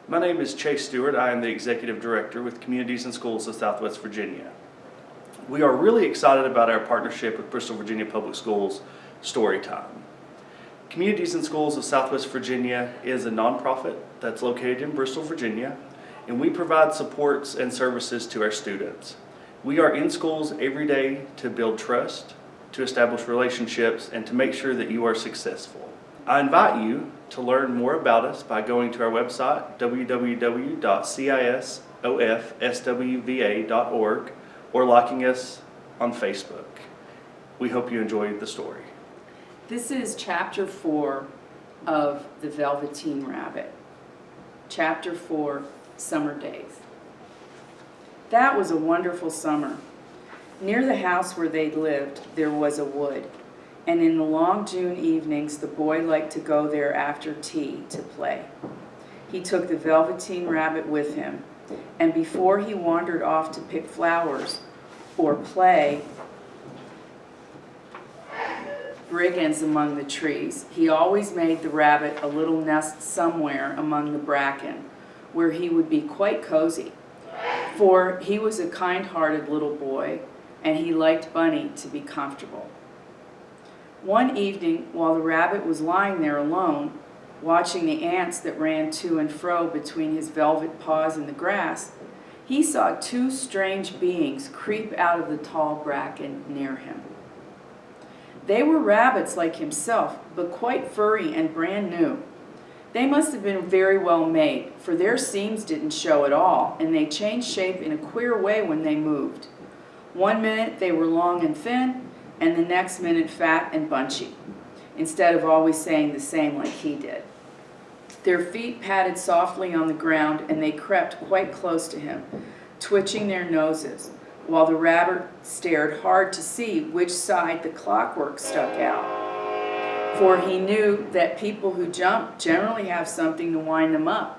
My name is Chase Stewart. I am the Executive Director with Communities and Schools of Southwest Virginia. We are really excited about our partnership with Bristol, Virginia Public Schools Storytime. Communities and Schools of Southwest Virginia is a nonprofit that's located in Bristol, Virginia, and we provide supports and services to our students. We are in schools every day to build trust, to establish relationships, and to make sure that you are successful. I invite you to learn more about us by going to our website, www.cisofswva.org, or liking us on Facebook. We hope you enjoyed the story. This is Chapter 4 of The Velveteen Rabbit. Chapter 4, Summer Days. That was a wonderful summer. Near the house where they lived, there was a wood, and in the long June evenings, the boy liked to go there after tea to play. He took the Velveteen Rabbit with him, and before he wandered off to pick flowers or play brigands among the trees, he always made the rabbit a little nest somewhere among the bracken, where he would be quite cozy, for he was a kind-hearted little boy, and he liked Bunny to be comfortable. One evening, while the rabbit was lying there alone, watching the ants that ran to and fro between his velvet paws in the grass, he saw two strange beings creep out of the tall bracken near him. They were rabbits like himself, but quite furry and brand new. They must have been very well made, for their seams didn't show at all, and they changed shape in a queer way when they moved. One minute they were long and thin, and the next minute fat and bunchy, instead of always saying the same like he did. Their feet patted softly on the ground, and they crept quite close to him, twitching their noses, while the rabbit stared hard to see which side the clockwork stuck out. For he knew that people who jump generally have something to wind them up.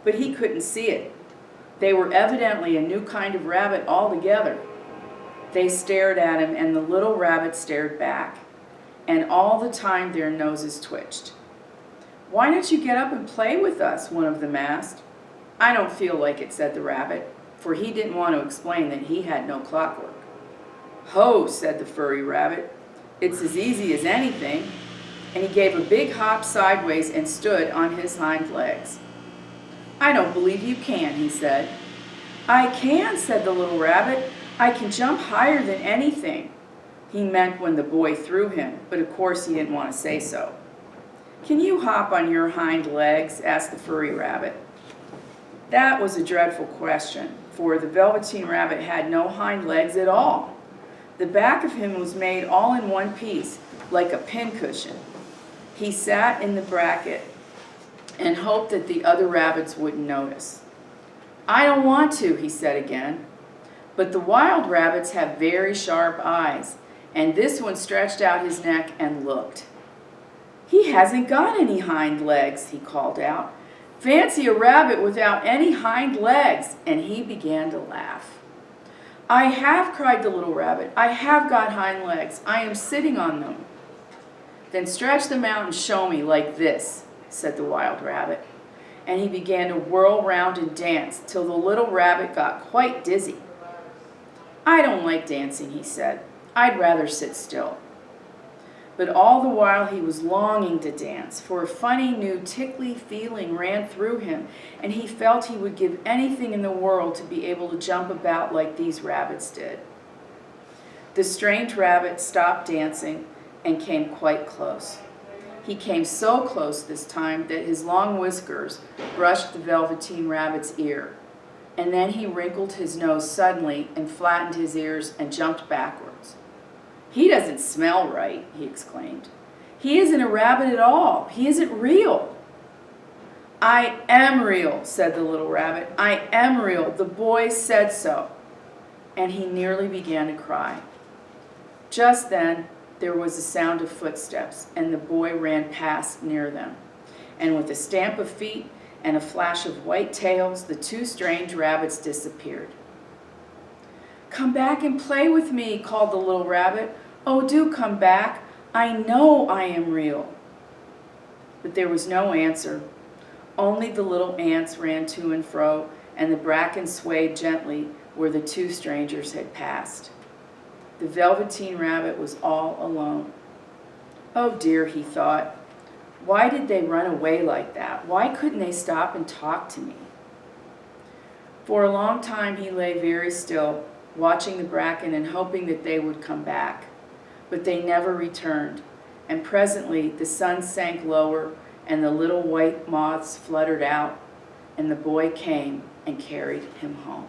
But he couldn't see it. They were evidently a new kind of rabbit altogether. They stared at him, and the little rabbit stared back, and all the time their noses twitched. "Why don't you get up and play with us?" one of them asked. "I don't feel like it," said the rabbit, for he didn't want to explain that he had no clockwork. "Ho," said the furry rabbit, "it's as easy as anything," and he gave a big hop sideways and stood on his hind legs. "I don't believe you can," he said. "I can," said the little rabbit. "I can jump higher than anything." He meant when the boy threw him, but of course he didn't want to say so. "Can you hop on your hind legs?" asked the furry rabbit. That was a dreadful question, for the Velveteen Rabbit had no hind legs at all. The back of him was made all in one piece, like a pincushion. He sat in the bracket and hoped that the other rabbits wouldn't notice. "I don't want to," he said again. But the wild rabbits have very sharp eyes, and this one stretched out his neck and looked. "He hasn't got any hind legs," he called out. "Fancy a rabbit without any hind legs!" And he began to laugh. "I have," cried the little rabbit. "I have got hind legs. I am sitting on them." "Then stretch them out and show me like this," said the wild rabbit. And he began to whirl round and dance till the little rabbit got quite dizzy. "I don't like dancing," he said. "I'd rather sit still." But all the while he was longing to dance, for a funny new tickly feeling ran through him, and he felt he would give anything in the world to be able to jump about like these rabbits did. The strange rabbit stopped dancing and came quite close. He came so close this time that his long whiskers brushed the Velveteen Rabbit's ear. And then he wrinkled his nose suddenly and flattened his ears and jumped backwards. "He doesn't smell right," he exclaimed. "He isn't a rabbit at all. He isn't real." "I am real," said the little rabbit. "I am real. The boy said so." And he nearly began to cry. Just then there was a sound of footsteps, and the boy ran past near them. And with a stamp of feet and a flash of white tails, the two strange rabbits disappeared. "Come back and play with me," called the little rabbit. "Oh, do come back. I know I am real." But there was no answer, Only the little ants ran to and fro, and the bracken swayed gently where the two strangers had passed. The Velveteen Rabbit was all alone. Oh dear, he thought. Why did they run away like that? Why couldn't they stop and talk to me? For a long time he lay very still, watching the bracken and hoping that they would come back. But they never returned, and presently the sun sank lower and the little white moths fluttered out, and the boy came and carried him home.